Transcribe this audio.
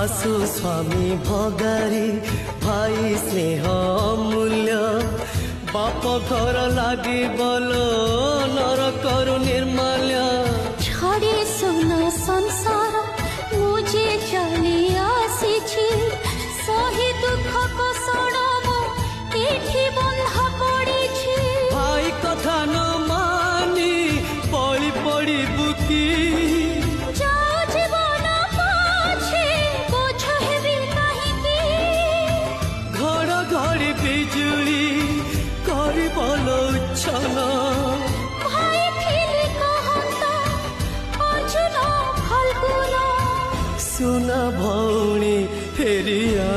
শাশু স্বামী ভগারি ভাই স্নেহ অমূল্য বাপ ঘর লাগি বল নরকরু निर्मल्य छाड़ी सोना संसार मुझे चली आसी सही दुख को सड़मो एठी बंधा पड़ी भाई कथा न मानी पड़ी पड़ी बुकी जाओ जीवन पाछे बोझ हेबी काहीकि घड़ घड़ी बिजुली करी बल उच्छन भाई थिली कहता अर्जुन फल्गुन सुना भौणी फेरिया